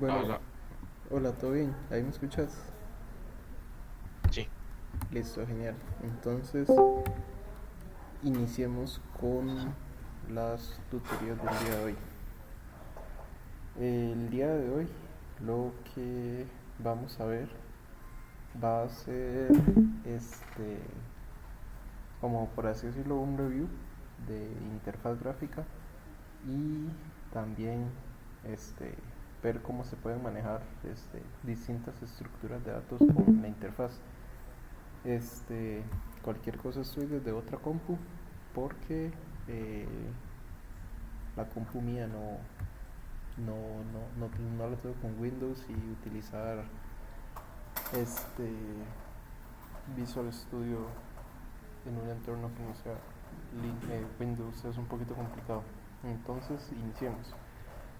Bueno, Hola, hola, ¿todo bien? ¿Ahí me escuchas? sí, Listo, genial. Entonces, iniciemos con las tutorías del día de hoy. El día de hoy, lo que vamos a ver va a ser, este, como por así decirlo, un review de interfaz gráfica y también, este, ver cómo se pueden manejar, distintas estructuras de datos con la interfaz. Este, Cualquier cosa estoy desde otra compu porque eh, la compu mía no la tengo con Windows y utilizar este Visual Studio en un entorno que no sea Windows es un poquito complicado. Entonces, iniciemos.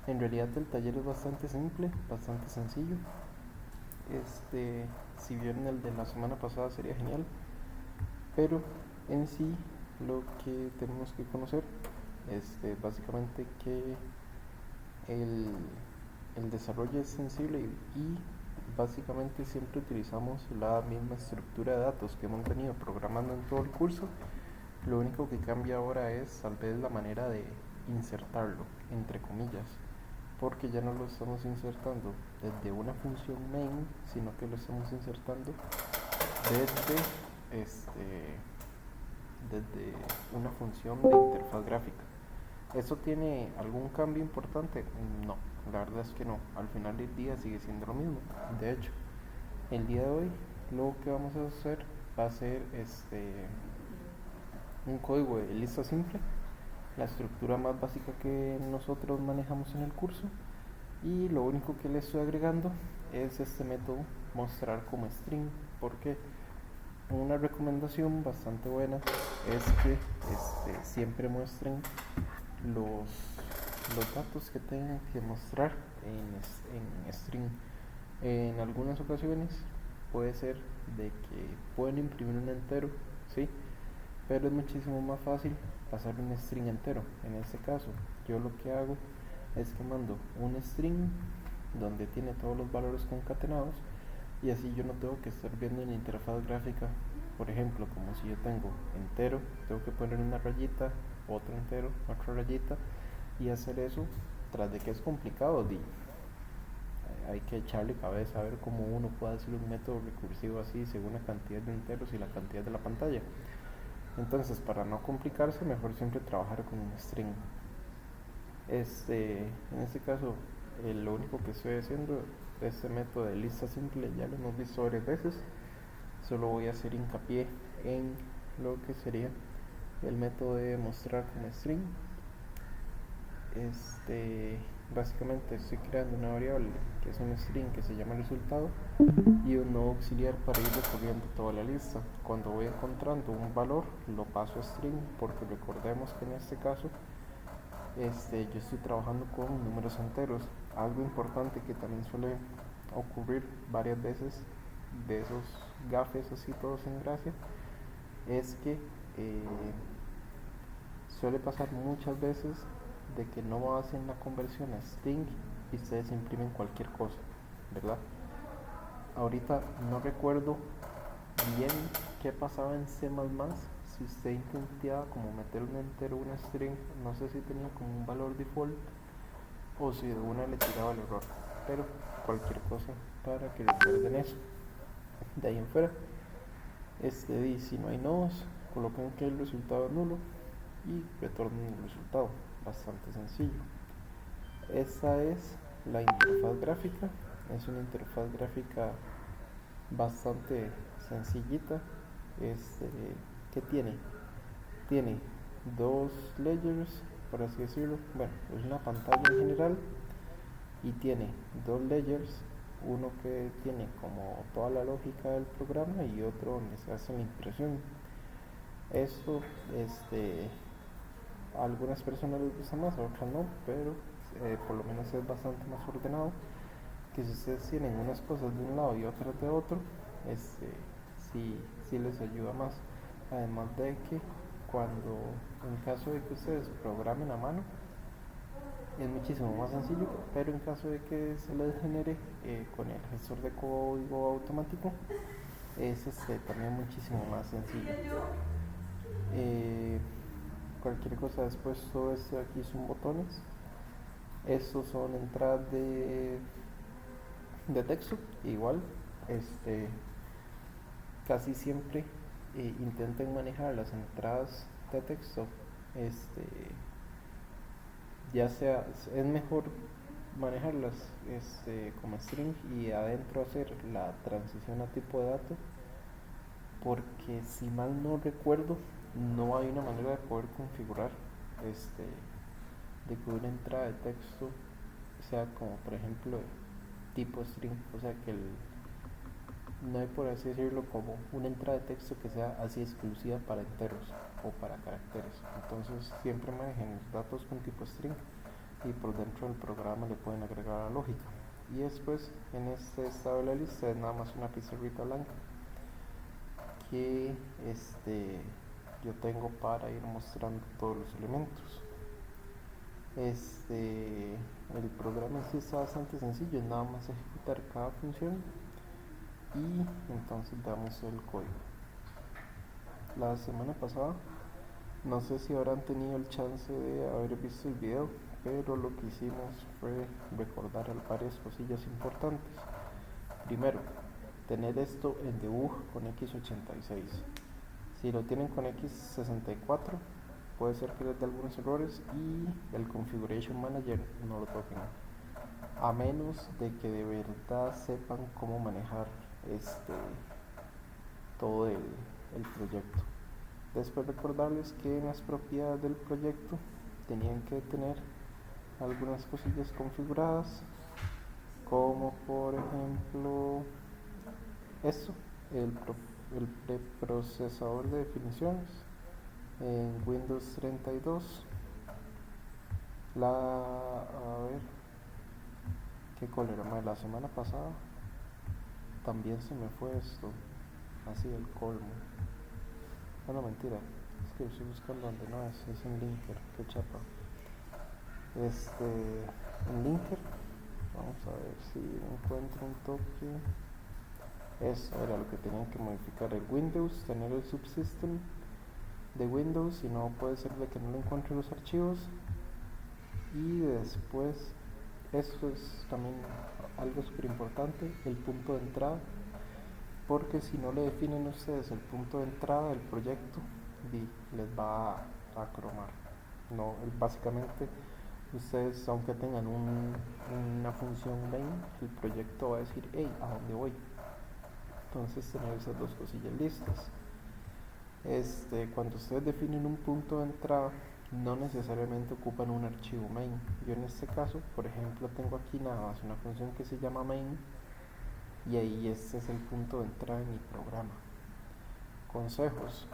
En realidad el taller es bastante simple, bastante sencillo. Si bien el de la semana pasada sería genial, pero en sí lo que tenemos que conocer es básicamente que el, el desarrollo es sensible y básicamente siempre utilizamos la misma estructura de datos que hemos venido programando en todo el curso. Lo único que cambia ahora es tal vez la manera de insertarlo, entre comillas, porque ya no lo estamos insertando desde una función main, sino que lo estamos insertando desde este desde una función de interfaz gráfica. ¿Eso tiene algún cambio importante? No, la verdad es que no. Al final del día sigue siendo lo mismo. De hecho, el día de hoy lo que vamos a hacer va a ser un código de lista simple, la estructura más básica que nosotros manejamos en el curso. Y lo único que le estoy agregando es este método mostrar como string. ¿Por qué? Una recomendación bastante buena es que siempre muestren los, los datos que tengan que mostrar en string. En algunas ocasiones puede ser de que pueden imprimir un entero, ¿sí? Pero es muchísimo más fácil pasar un string entero. En este caso, yo lo que hago es que mando un string donde tiene todos los valores concatenados y así yo no tengo que estar viendo en la interfaz gráfica, por ejemplo, como si yo tengo entero, tengo que poner una rayita, otro entero, otra rayita y hacer eso, tras de que es complicado, hay que echarle cabeza a ver cómo uno puede hacer un método recursivo así según la cantidad de enteros y la cantidad de la pantalla. Entonces, para no complicarse, mejor siempre trabajar con un string. En este caso, lo único que estoy haciendo, este método de lista simple, ya lo hemos visto varias veces. Solo voy a hacer hincapié en lo que sería el método de mostrar con string. este, Básicamente estoy creando una variable que es un string que se llama resultado y un nodo auxiliar para ir recorriendo toda la lista. Cuando voy encontrando un valor lo paso a string porque recordemos que en este caso yo estoy trabajando con números enteros. Algo importante que también suele ocurrir varias veces de esos gafes así todos en gracia es que eh, suele pasar muchas veces de que no hacen la conversión a string y ustedes imprimen cualquier cosa, ¿verdad? Ahorita no recuerdo bien qué pasaba en C++, si usted intentaba como meter un entero, una string, no sé si tenía como un valor default o si de una le tiraba el error, pero cualquier cosa para que recuerden eso. De ahí en fuera, si no hay nodos, colocan que el resultado es nulo y retornen el resultado. Bastante sencillo. Esta es la interfaz gráfica. Es una interfaz gráfica bastante sencillita. Este, ¿Qué tiene? Tiene dos layers, por así decirlo. Bueno, es una pantalla en general y tiene dos layers. Uno que tiene como toda la lógica del programa y otro donde se hace la impresión. Esto, a algunas personas les gusta más, a otras no, pero por lo menos es bastante más ordenado que si ustedes tienen unas cosas de un lado y otras de otro, este, sí les ayuda más. Además de que cuando, en caso de que ustedes programen a mano, es muchísimo más sencillo, pero en caso de que se les genere con el gestor de código automático, es también muchísimo más sencillo. Eh, Cualquier cosa después, todo esto de aquí son botones. Estos son entradas de texto, igual. Este, Casi siempre intenten manejar las entradas de texto. Este, ya sea, es mejor manejarlas como string y adentro hacer la transición a tipo de dato, porque si mal no recuerdo, no hay una manera de poder configurar este, de que una entrada de texto sea como por ejemplo tipo string, o sea que no hay, por así decirlo, como una entrada de texto que sea así exclusiva para enteros o para caracteres. Entonces siempre manejen los datos con tipo string y por dentro del programa le pueden agregar la lógica. Y después en este estado de la lista es nada más una pizarrita blanca que yo tengo para ir mostrando todos los elementos. El programa en sí está bastante sencillo, es nada más ejecutar cada función y entonces damos el código. La semana pasada, no sé si habrán tenido el chance de haber visto el video, pero lo que hicimos fue recordar varias cosillas importantes. Primero, tener esto en debug con x86. Si lo tienen con x64, puede ser que les dé algunos errores y el Configuration Manager no lo toquen, a menos de que de verdad sepan cómo manejar todo el proyecto. Después recordarles que en las propiedades del proyecto tenían que tener algunas cosillas configuradas, como por ejemplo esto, el preprocesador de definiciones en Windows 32. A ver, qué cólera, la semana pasada también se me fue esto, así el colmo. No, mentira, es que estoy buscando donde no es en Linker, qué chapa. En Linker, vamos a ver si encuentro un toque. Eso era lo que tenían que modificar, el Windows, tener el subsystem de Windows, si no puede ser de que no le encuentre los archivos. Y después, esto es también algo súper importante, el punto de entrada, porque si no le definen ustedes el punto de entrada del proyecto, les va a cromar. No, básicamente ustedes, aunque tengan una función main, el proyecto va a decir, hey, ¿a dónde voy? Entonces tener esas dos cosillas listas. Cuando ustedes definen un punto de entrada, no necesariamente ocupan un archivo main. Yo en este caso, por ejemplo, tengo aquí nada más una función que se llama main y ahí este es el punto de entrada de mi programa. Consejos: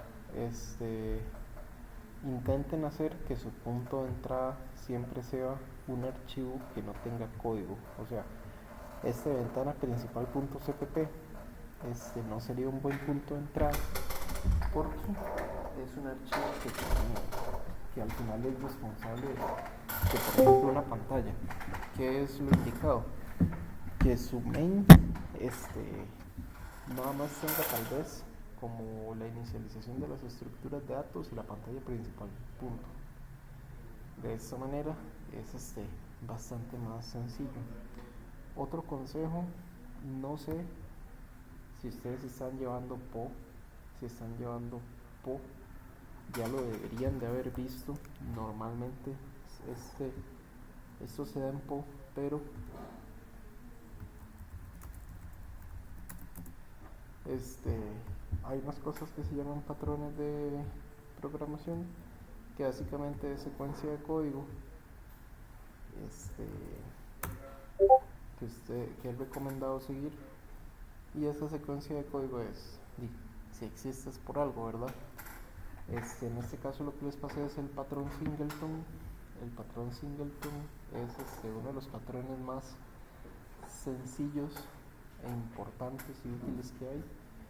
intenten hacer que su punto de entrada siempre sea un archivo que no tenga código. O sea, ventana principal.cpp no sería un buen punto de entrada porque es un archivo que al final es responsable de, por ejemplo, una pantalla. ¿Qué es lo indicado? Que su main nada más tenga tal vez como la inicialización de las estructuras de datos y la pantalla principal, punto. De esta manera es bastante más sencillo. Otro consejo: no sé si ustedes están llevando PO. Si están llevando PO, ya lo deberían de haber visto. Normalmente esto se da en PO, pero hay unas cosas que se llaman patrones de programación, que básicamente es secuencia de código que es recomendado seguir, y esa secuencia de código es, si existe es por algo, ¿verdad? En este caso lo que les pasé es el patrón singleton. El patrón singleton es uno de los patrones más sencillos e importantes y útiles que hay,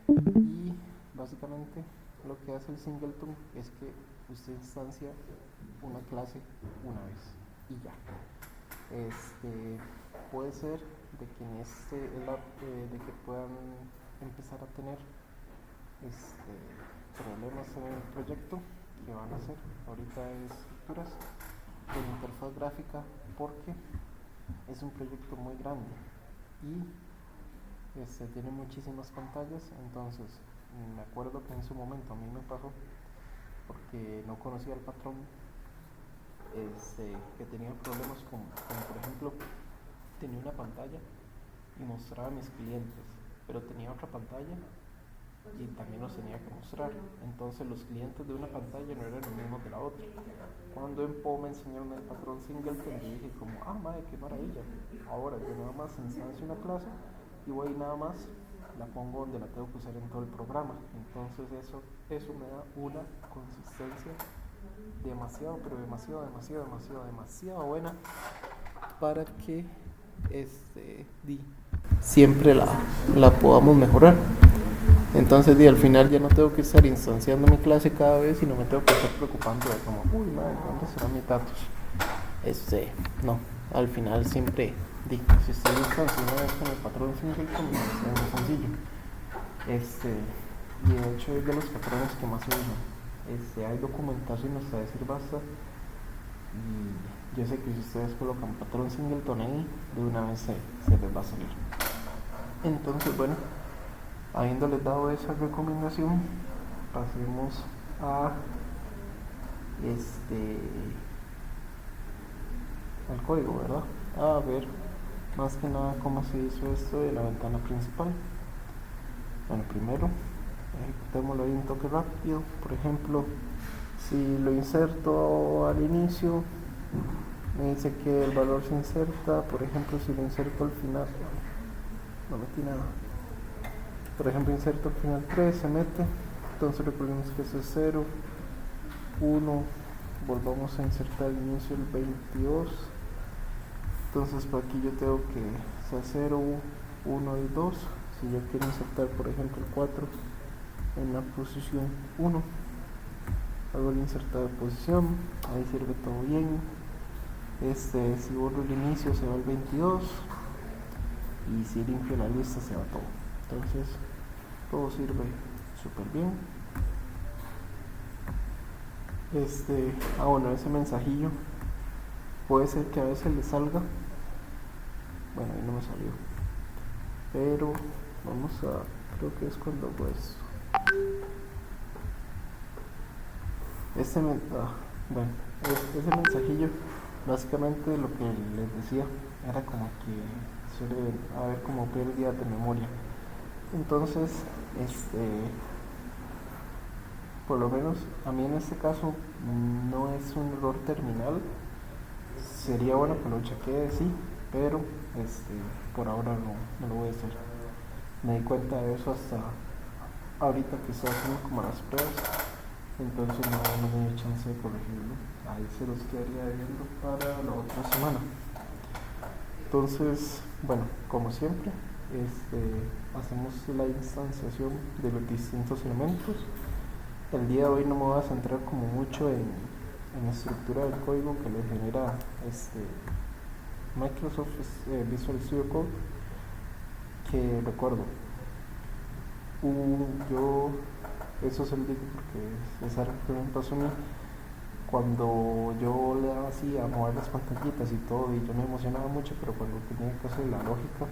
y básicamente lo que hace el singleton es que usted instancia una clase una vez. y ya. Puede ser de que en de que puedan empezar a tener problemas en el proyecto que van a hacer ahorita de estructuras con interfaz gráfica, porque es un proyecto muy grande y tiene muchísimas pantallas. Entonces me acuerdo que en su momento a mí me pasó, porque no conocía el patrón, que tenía problemas como por ejemplo, tenía una pantalla y mostraba a mis clientes, pero tenía otra pantalla y también los tenía que mostrar. Entonces los clientes de una pantalla no eran los mismos de la otra. Cuando en Po me enseñaron el patrón Singleton, yo dije como, madre, qué maravilla. Ahora yo nada más instancio una clase y voy nada más, la pongo donde la tengo que usar en todo el programa. Entonces eso me da una consistencia demasiado, pero demasiado buena, para que siempre la podamos mejorar. Entonces al final ya no tengo que estar instanciando mi clase cada vez, y no me tengo que estar preocupando de como, uy, madre, ¿dónde serán mis datos? No, al final siempre, si estoy instanciando con el patrón Singleton, es muy sencillo. Y de hecho es de los patrones que más se usan. Hay documentación hasta decir basta, y yo sé que si ustedes colocan patrón Singleton ahí, de una vez se les va a salir. Entonces, bueno, habiéndoles dado esa recomendación, pasemos al código, ¿verdad? A ver, más que nada, cómo se hizo esto de la ventana principal. Bueno, primero ejecutémoslo ahí un toque rápido. Por ejemplo, si lo inserto al inicio, me dice que el valor se inserta. Por ejemplo, si lo inserto al final, no metí nada. Por ejemplo, inserto al final 3, se mete. Entonces recordemos que eso es 0, 1. Volvamos a insertar al inicio el 22. Entonces por aquí yo tengo que sea 0, 1 y 2. Si yo quiero insertar, por ejemplo, el 4 en la posición 1, hago el insertar de posición, ahí sirve todo bien. Si borro el inicio, se va el 22, y si limpio la lista, se va todo. Entonces todo sirve súper bien. Bueno, ese mensajillo puede ser que a veces le salga. Bueno, ahí no me salió, pero vamos a, creo que es cuando hago eso. Ese mensajillo, básicamente lo que les decía, era como que suele haber como pérdida de memoria. Entonces, por lo menos a mí en este caso no es un error terminal. Sería bueno que lo chequee, sí, pero por ahora no lo voy a hacer. Me di cuenta de eso hasta ahorita que estoy haciendo como las pruebas, entonces no me dio chance de corregirlo. Ahí se los quedaría viendo para la otra semana. Entonces, bueno, como siempre, hacemos la instanciación de los distintos elementos. El día de hoy no me voy a centrar como mucho en la estructura del código que le genera Microsoft Visual Studio Code, que recuerdo, eso se lo digo porque es algo que me pasó a mí. Cuando yo le daba así a mover las pantallitas y todo, y yo me emocionaba mucho, pero cuando tenía que hacer la lógica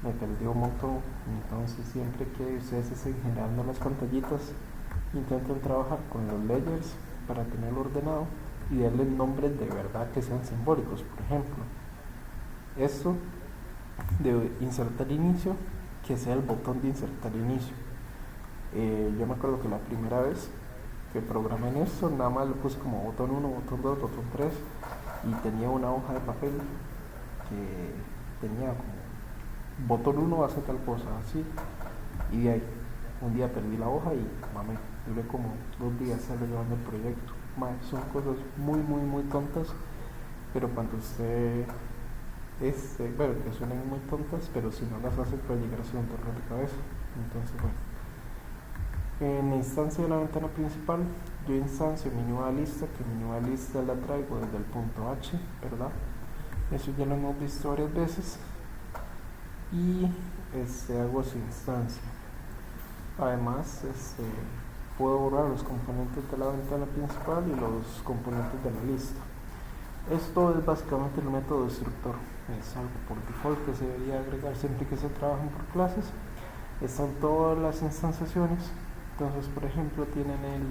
me perdió un montón. Entonces siempre que ustedes estén generando las pantallitas, intenten trabajar con los layers para tenerlo ordenado y darle nombres de verdad que sean simbólicos. Por ejemplo, esto de insertar inicio, que sea el botón de insertar inicio. Yo me acuerdo que la primera vez que programé en esto, nada más lo puse como botón 1, botón 2, botón 3, y tenía una hoja de papel que tenía como botón 1 hace tal cosa, así, y de ahí un día perdí la hoja y duré como 2 días llevando el proyecto. Son cosas muy tontas, pero cuando usted que suenan muy tontas, pero si no las hace puede llegar a ser un dolor de cabeza. Entonces, bueno, En la instancia de la ventana principal, yo instancio mi nueva lista, que mi nueva lista la traigo desde el punto H, ¿verdad? Eso ya lo hemos visto varias veces. Y hago su instancia. Además, puedo borrar los componentes de la ventana principal y los componentes de la lista. Esto es básicamente el método destructor. Es algo por default que se debería agregar siempre que se trabajan por clases. Están todas las instanciaciones. Entonces, por ejemplo, tienen el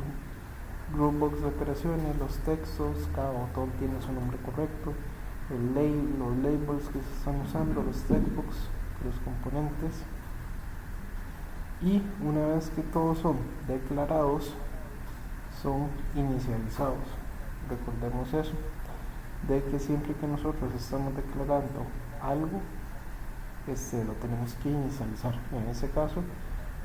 groupbox de operaciones, los textos, cada botón tiene su nombre correcto, los labels que se están usando, los textbooks, los componentes. Y una vez que todos son declarados, son inicializados. Recordemos eso, de que siempre que nosotros estamos declarando algo, lo tenemos que inicializar. En ese caso,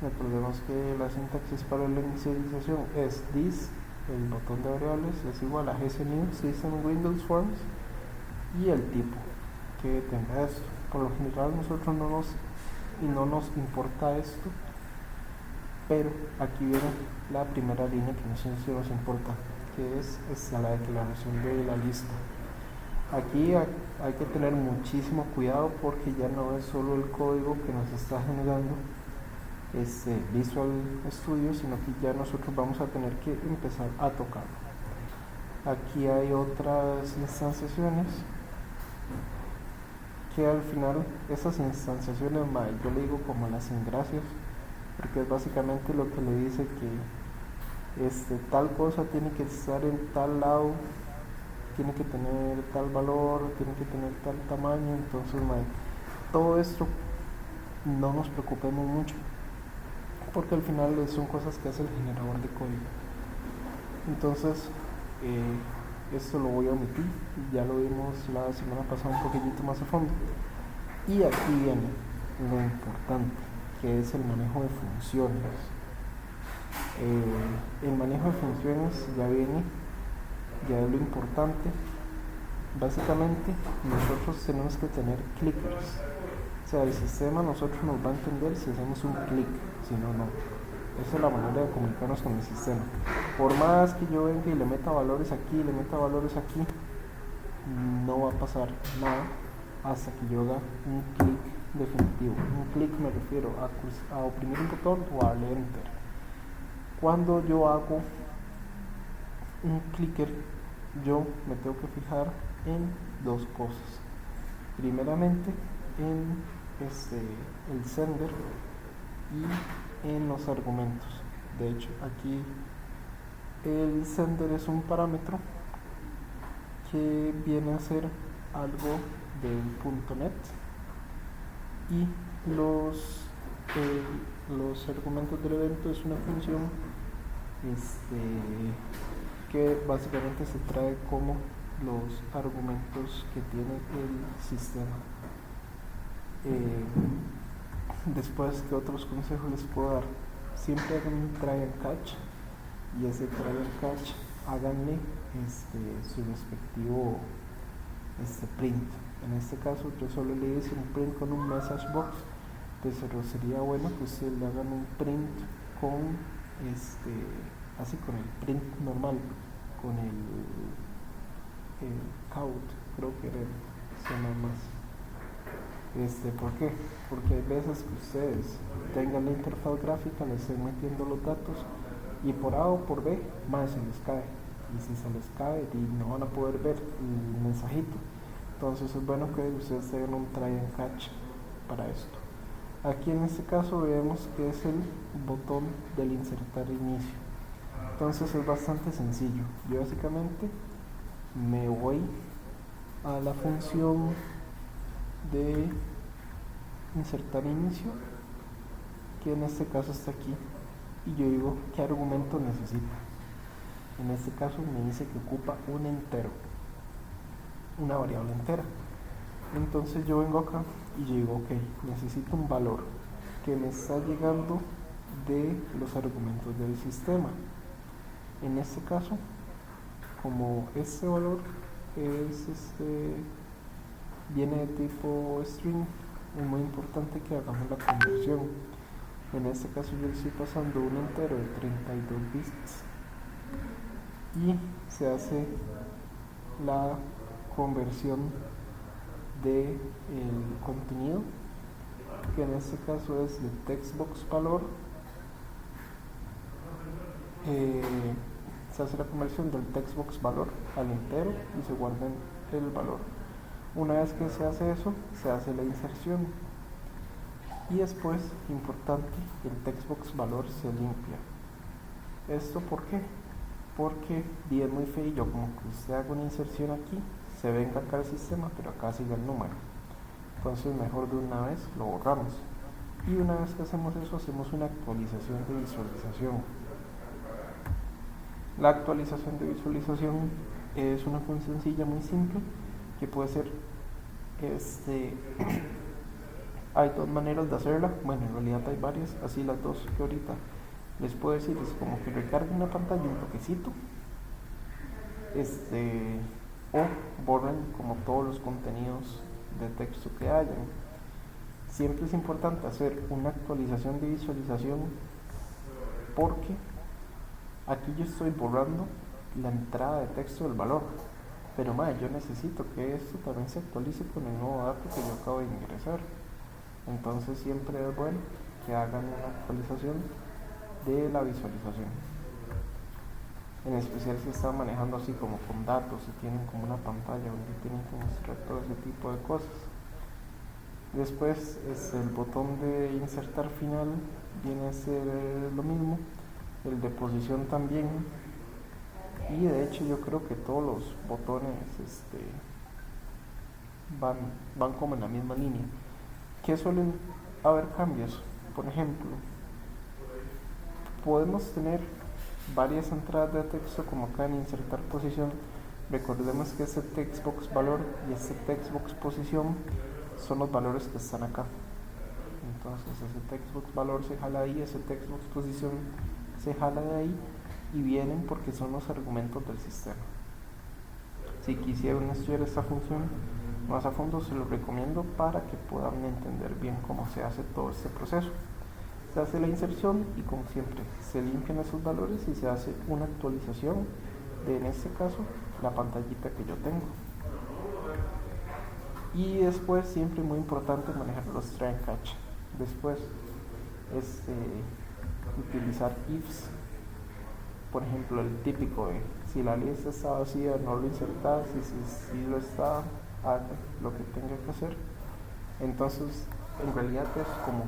recordemos que la sintaxis para la inicialización es this, el botón de variables es igual a GCNew System Windows Forms y el tipo que tenga esto. Por lo general nosotros no nos importa esto, pero aquí viene la primera línea que nos importa, que es la declaración de la lista. Aquí hay que tener muchísimo cuidado porque ya no es solo el código que nos está generando Visual Studio, sino que ya nosotros vamos a tener que empezar a tocarlo. Aquí hay otras instanciaciones que al final, esas instanciaciones, yo le digo como las ingracias, porque es básicamente lo que le dice que tal cosa tiene que estar en tal lado, tiene que tener tal valor, tiene que tener tal tamaño. Entonces, todo esto no nos preocupemos mucho, porque al final son cosas que hace el generador de código. Entonces, esto lo voy a omitir, ya lo vimos la semana pasada un poquitito más a fondo. Y aquí viene lo importante, que es el manejo de funciones. El manejo de funciones ya es lo importante. Básicamente, nosotros tenemos que tener clickers. O sea, el sistema nosotros nos va a entender si hacemos un clic, si no, no. Esa es la manera de comunicarnos con el sistema. Por más que yo venga y le meta valores aquí, no va a pasar nada hasta que yo haga un clic definitivo. Un clic me refiero a oprimir un botón o a darle enter. Cuando yo hago un clicker, yo me tengo que fijar en dos cosas. Primeramente, en el sender y en los argumentos. De hecho, aquí el sender es un parámetro que viene a ser algo del .NET y los argumentos del evento es una función que básicamente se trae como los argumentos que tiene el sistema. Después, ¿qué otros consejos les puedo dar? Siempre hagan un try and catch, y ese try and catch háganle su respectivo print. En este caso yo solo le hice un print con un message box, pero sería bueno que ustedes le hagan un print con así con el print normal, con el count, creo que se llama más. ¿Por qué? Porque hay veces que ustedes tengan la interfaz gráfica, le estén metiendo los datos y por A o por B, más se les cae. Y si se les cae, no van a poder ver el mensajito. Entonces es bueno que ustedes tengan un try and catch para esto. Aquí en este caso vemos que es el botón del insertar inicio. Entonces es bastante sencillo. Yo básicamente me voy a la función de insertar inicio, que en este caso está aquí, y yo digo qué argumento necesita. En este caso me dice que ocupa un entero, una variable entera. Entonces yo vengo acá y yo digo ok, necesito un valor que me está llegando de los argumentos del sistema. En este caso, como este valor es viene de tipo string, es muy importante que hagamos la conversión. En este caso yo le estoy pasando un entero de 32 bits y se hace la conversión de el contenido, que en este caso es de textbox valor. Se hace la conversión del textbox valor al entero y se guarda el valor. Una vez que se hace eso, se hace la inserción y después, importante, el textbox valor se limpia. ¿Esto por qué? Porque bien muy feo, como que usted haga una inserción aquí, se venga acá el sistema, pero acá sigue el número. Entonces mejor de una vez lo borramos. Y una vez que hacemos eso, hacemos una actualización de visualización. La actualización de visualización es una función sencilla, muy simple, que puede ser hay dos maneras de hacerla. Bueno, en realidad hay varias, así las dos que ahorita les puedo decir es como que recarguen una pantalla un toquecito, o borren como todos los contenidos de texto que hayan. Siempre es importante hacer una actualización de visualización, porque aquí yo estoy borrando la entrada de texto del valor, pero yo necesito que esto también se actualice con el nuevo dato que yo acabo de ingresar. Entonces siempre es bueno que hagan una actualización de la visualización, en especial si están manejando así como con datos y tienen como una pantalla donde tienen que mostrar todo ese tipo de cosas. Después el botón de insertar final viene a ser lo mismo, el de posición también, y de hecho yo creo que todos los botones van como en la misma línea. ¿Qué suelen haber cambios? Por ejemplo, podemos tener varias entradas de texto como acá en insertar posición. Recordemos que este textbox valor y este textbox posición son los valores que están acá. Entonces ese textbox valor se jala ahí, ese textbox posición se jala de ahí y vienen porque son los argumentos del sistema. Si quisieran estudiar esta función más a fondo, se los recomiendo para que puedan entender bien cómo se hace todo este proceso. Se hace la inserción y, como siempre, se limpian esos valores y se hace una actualización de, en este caso, la pantallita que yo tengo. Y después, siempre muy importante, manejar los try and catch. Después, utilizar ifs. Por ejemplo, el típico de si la lista está vacía, no lo insertas, y si lo está, haga lo que tenga que hacer. Entonces, en realidad es como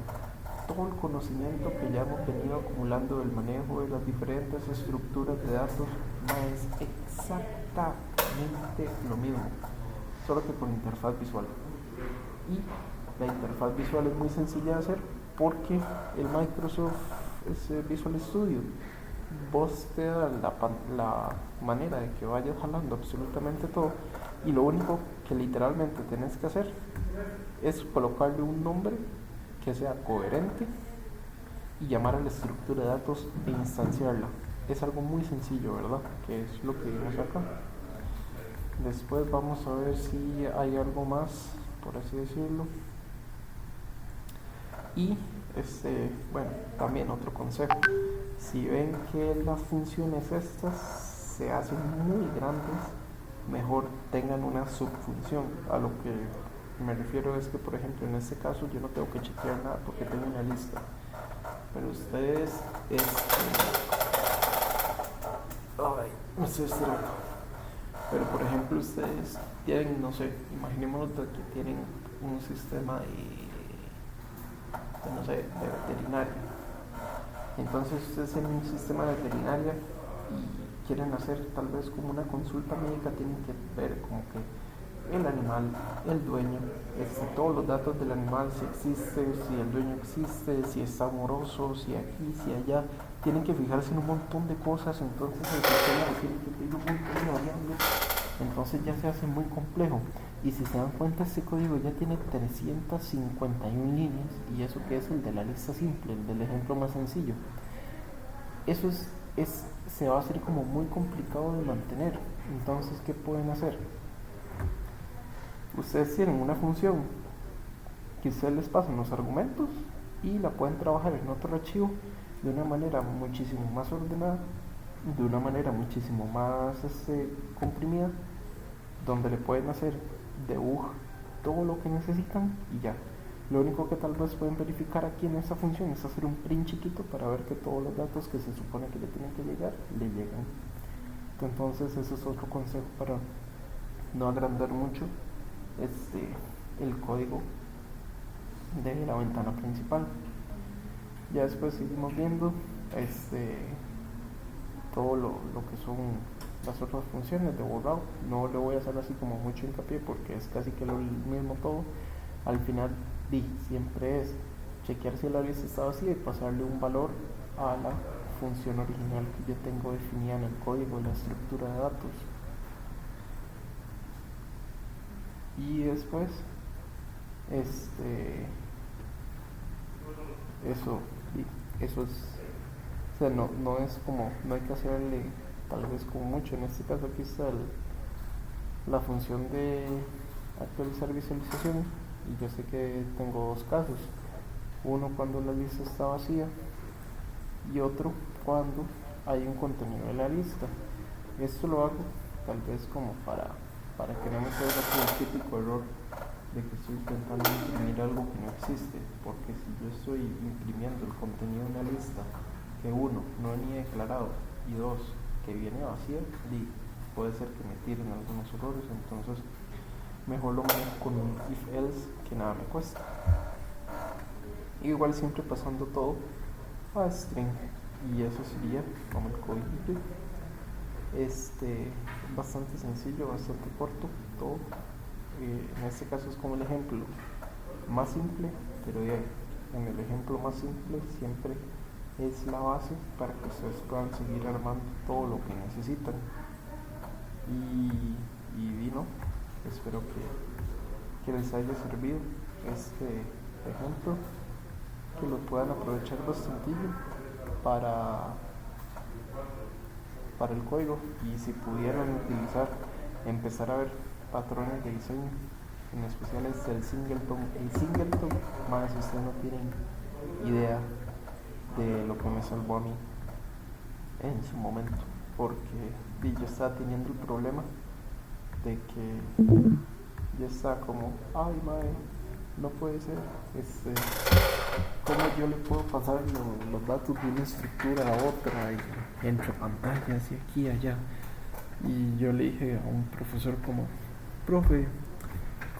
todo el conocimiento que ya hemos venido acumulando del manejo de las diferentes estructuras de datos, es exactamente lo mismo, solo que con interfaz visual. Y la interfaz visual es muy sencilla de hacer porque el Microsoft Visual Studio vos te da la manera de que vayas jalando absolutamente todo, y lo único que literalmente tenés que hacer es colocarle un nombre que sea coherente y llamar a la estructura de datos e instanciarla. Es algo muy sencillo, ¿verdad? Que es lo que vimos acá. Después vamos a ver si hay algo más, por así decirlo. Y bueno, también otro consejo: si ven que las funciones estas se hacen muy grandes, mejor tengan una subfunción. A lo que me refiero es que, por ejemplo, en este caso yo no tengo que chequear nada porque tengo una lista, pero ustedes me estoy estirando. Pero por ejemplo, ustedes tienen, no sé, imaginémonos que tienen un sistema no sé, de veterinaria. Entonces ustedes tienen un sistema de veterinaria y quieren hacer tal vez como una consulta médica. Tienen que ver como que el animal, el dueño, todos los datos del animal, si existe, si el dueño existe, si está amoroso, si aquí, si allá. Tienen que fijarse en un montón de cosas. Entonces el sistema tiene que pedir un montón de variables. Entonces ya se hace muy complejo. Y si se dan cuenta, este código ya tiene 351 líneas, y eso que es el de la lista simple, el del ejemplo más sencillo. Eso se va a hacer como muy complicado de mantener. Entonces, ¿qué pueden hacer? Ustedes tienen una función que ustedes les pasan los argumentos y la pueden trabajar en otro archivo de una manera muchísimo más ordenada, de una manera muchísimo más comprimida, donde le pueden hacer debug todo lo que necesitan y ya. Lo único que tal vez pueden verificar aquí en esta función es hacer un print chiquito para ver que todos los datos que se supone que le tienen que llegar, le llegan. Entonces ese es otro consejo para no agrandar mucho el código de la ventana principal. Ya después seguimos viendo todo lo que son las otras funciones de borrado. No le voy a hacer así como mucho hincapié porque es casi que lo mismo todo. Al final siempre es chequear si la lista está vacía y pasarle un valor a la función original que yo tengo definida en el código de la estructura de datos. Y después eso es, o sea, no es como, no hay que hacerle tal vez como mucho. En este caso aquí está la función de actualizar visualizaciones, y yo sé que tengo dos casos: uno cuando la lista está vacía y otro cuando hay un contenido de la lista. Esto lo hago tal vez como para que no me salga como el típico error de que estoy intentando imprimir algo que no existe, porque si yo estoy imprimiendo el contenido de una lista que uno, no ni declarado, y dos, que viene vacía, puede ser que me tiren algunos errores. Entonces mejor lo manejo con un if else que nada me cuesta, igual siempre pasando todo a string, y eso sería como el código. Bastante sencillo, bastante corto todo. En este caso es como el ejemplo más simple, pero en el ejemplo más simple siempre es la base para que ustedes puedan seguir armando todo lo que necesitan. Y no, espero que les haya servido este ejemplo, que lo puedan aprovechar bastantillo para el código, y si pudieran empezar a ver patrones de diseño, en especial el singleton. Más si ustedes no tienen idea de lo que me salvó a mí en su momento, porque yo estaba teniendo el problema de que yo estaba como, ay madre, no puede ser, ¿cómo yo le puedo pasar los datos de una estructura a otra y entre pantallas y aquí y allá? Y yo le dije a un profesor como, profe,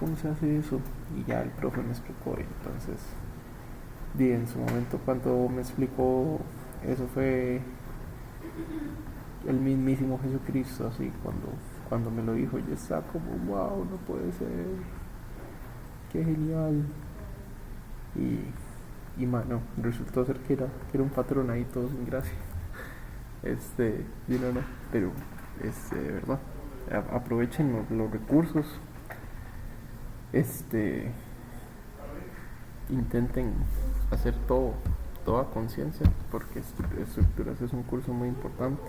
¿cómo se hace eso? Y ya el profe me explicó, y entonces en su momento cuando me explicó eso fue el mismísimo Jesucristo, así cuando me lo dijo yo estaba como, wow, no puede ser, qué genial. Y mano, resultó ser que era un patrón ahí todo sin gracia. No, pero de verdad, aprovechen los recursos, intenten hacer toda conciencia, porque estructuras es un curso muy importante.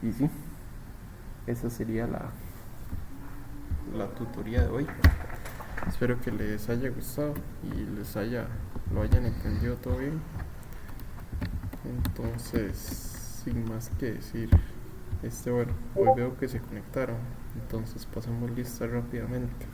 Y sí, esa sería la tutoría de hoy. Espero que les haya gustado y lo hayan entendido todo bien. Entonces, sin más que decir, bueno, hoy veo que se conectaron, entonces pasamos lista rápidamente.